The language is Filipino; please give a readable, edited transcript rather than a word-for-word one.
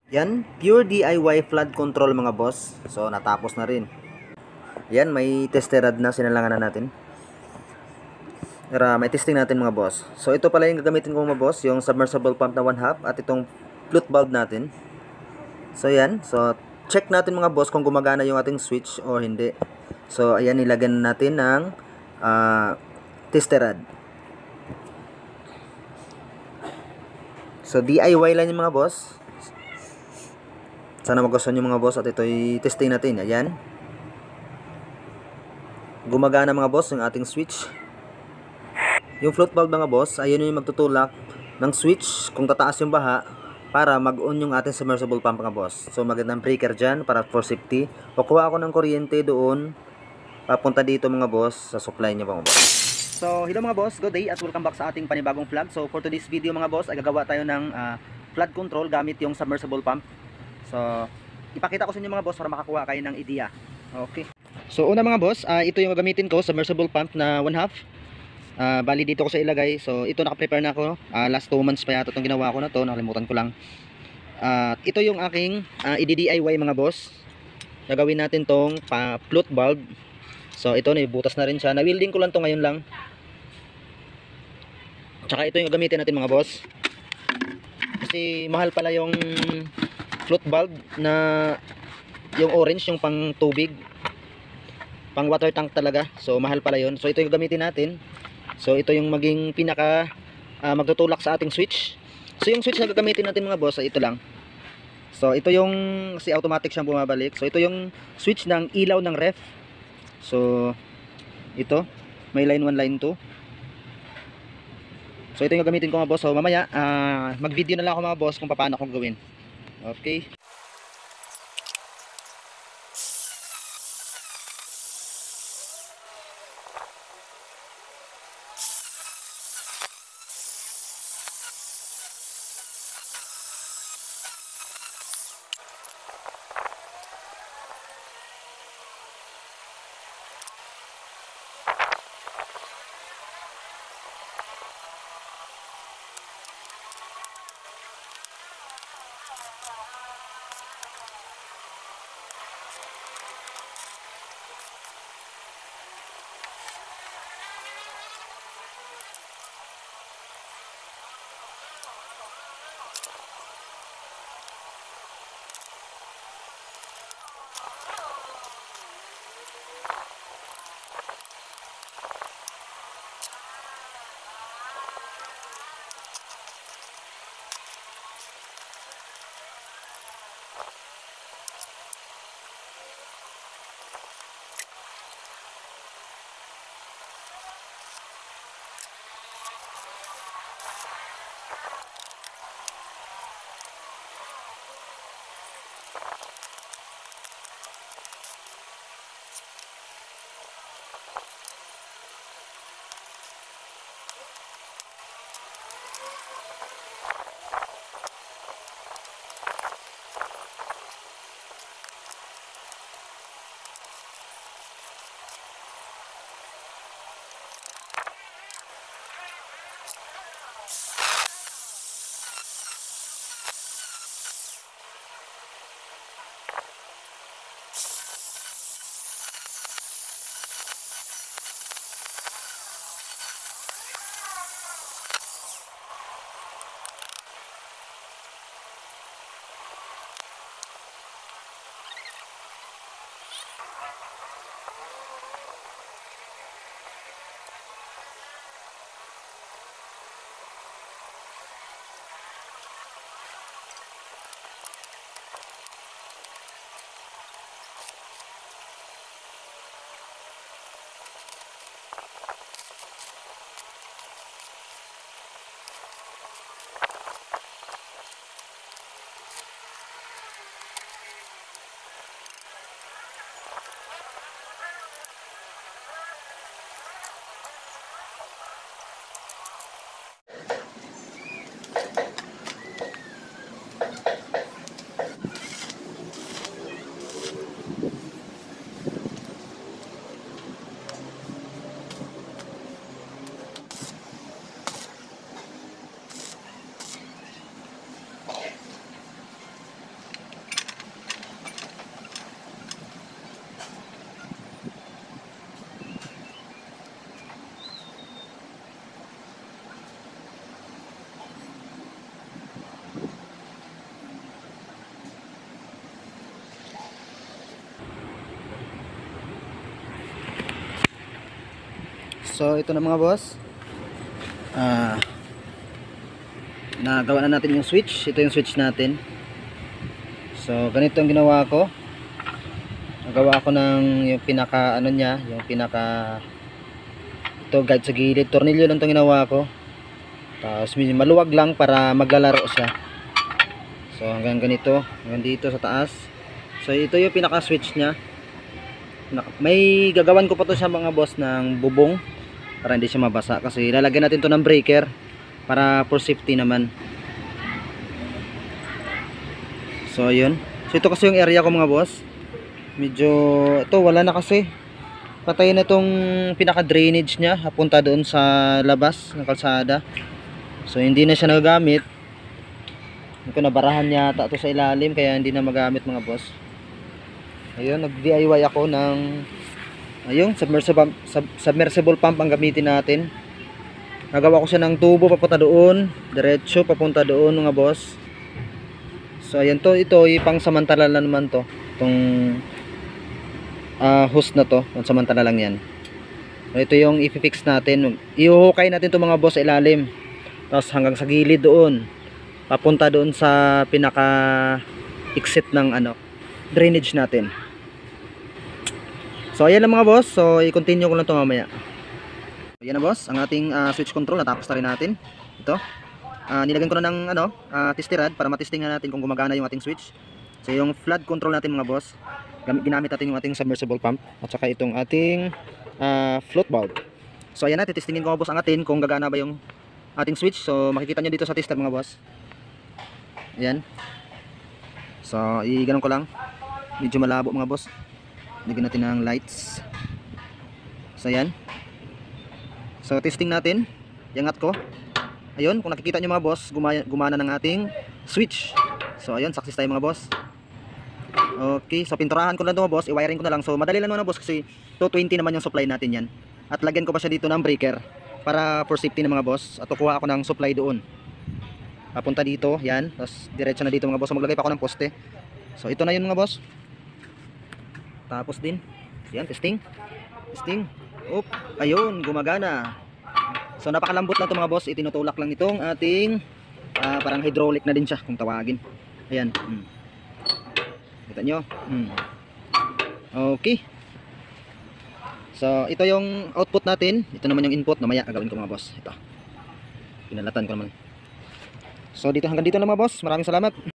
Yan, pure DIY flood control mga boss. So, natapos na rin. Yan, may tester rod na sinalangan na natin. Tara, may testing natin mga boss. So, ito pala yung gagamitin ko mga boss, yung submersible pump na 1/2 at itong flute valve natin. So, yan. So, check natin mga boss kung gumagana yung ating switch o hindi. So, ayan, nilagyan natin ng tester rod. So, DIY lang yung mga boss. Sana magustuhan nyo mga boss at ito'y testing natin. Ayan. Gumagana mga boss yung ating switch. Yung float valve mga boss, ayun yung magtutulak ng switch kung tataas yung baha para mag-on yung ating submersible pump mga boss. So magandang breaker dyan para for safety. Kukuha ako ng kuryente doon papunta dito mga boss sa supply nyo mga boss. So hello mga boss, good day at welcome back sa ating panibagong vlog. So for today's video mga boss ay gagawa tayo ng flood control gamit yung submersible pump. So ipakita ko sa inyo mga boss para makakuha kayo ng idea. Okay. So una mga boss, ito yung gagamitin ko, submersible pump na 1/2. Bali dito ko sa ilagay. So ito naka-prepare na ako. Last 2 months pa yata itong ginawa ko na to. Nakalimutan ko lang. Ito yung aking i-DIY mga boss. Gagawin natin tong float valve. So ito butas na rin siya. Na-welding ko lang to ngayon lang. Tsaka ito yung gagamitin natin mga boss. Kasi mahal pala yung float valve na yung orange, yung pang tubig. Pang water tank talaga. So mahal pala yun. So ito yung gagamitin natin. So ito yung maging pinaka magtutulak sa ating switch. So yung switch na gagamitin natin mga boss ay ito lang. So ito yung si automatic siyang bumabalik. So ito yung switch ng ilaw ng ref. So ito may line 1 line 2. So ito yung gagamitin ko mga boss. So mamaya mag-video na lang ako mga boss kung paano ko gawin. Okay. So ito na mga boss, nagawa na natin yung switch. Ito yung switch natin. So ganito ang ginawa ko. Nagawa ko ng yung pinaka ano niya, yung pinaka ito guide sa gilid. Tornilyo lang itong ginawa ko. Tapos maluwag lang para maglalaro siya. So hanggang ganito, hanggang dito sa taas. So ito yung pinaka switch niya. May gagawan ko pa to siya mga boss ng bubong para hindi siya mabasa, kasi lalagyan natin to ng breaker para for safety naman. So ayun. So ito kasi yung area ko mga boss. Medyo ito wala na kasi. Patay na tong pinaka drainage niya, papunta doon sa labas ng kalsada. So hindi na siya nagagamit. Ito nabarahan yata ito sa ilalim kaya hindi na magamit mga boss. Ayun, nag-DIY ako ng ayun, submersible pump ang gamitin natin. Nagawa ko siya ng tubo papunta doon, diretso papunta doon mga boss. So ayan to, ito ipang samantala lang naman to. Itong hose na to, samantala lang yan. So, ito yung i-fix natin. Ihuhukay natin to mga boss sa ilalim. Tapos hanggang sa gilid doon. Papunta doon sa pinaka exit ng ano, drainage natin. So ayan lang mga boss. So i-continue ko lang ito mamaya. Ayan na boss, ang ating switch control natapos na rin natin. Ito. Nilagyan ko na ng ano, tester rod para matesting na natin kung gumagana yung ating switch. So yung flood control natin mga boss, ginamit natin yung ating submersible pump at saka itong ating float valve. So ayan na, titestingin ko mga boss ang atin kung gagana ba yung ating switch. So makikita nyo dito sa tester mga boss. Ayan. So i-ganon ko lang. Medyo malabo mga boss. Lagyan natin ng lights. So ayan. So testing natin. Iangat ko. Ayun, kung nakikita nyo mga boss, gumana ng ating switch. So ayun, success tayo mga boss. Okay, so pinturahan ko lang ito mga boss. I-wiring ko na lang. So madali lang mga boss kasi 220 naman yung supply natin yan. At lagyan ko pa siya dito ng breaker para for safety na mga boss. At kukuha ako ng supply doon. Papunta dito, yan. Tapos diretso na dito mga boss. So maglagay pa ako ng poste. So ito na yun mga boss. Tapos din, yan, testing. Testing. Oop, ayun, gumagana. So napakalambot lang ito mga boss. Itinutulak lang itong ating parang hydraulic na din siya kung tawagin. Ayan. Kita nyo. Okay. So ito yung output natin. Ito naman yung input. Namaya gagawin ko mga boss. Ito. Pinalatan ko naman. So dito hanggang dito na mga boss. Maraming salamat.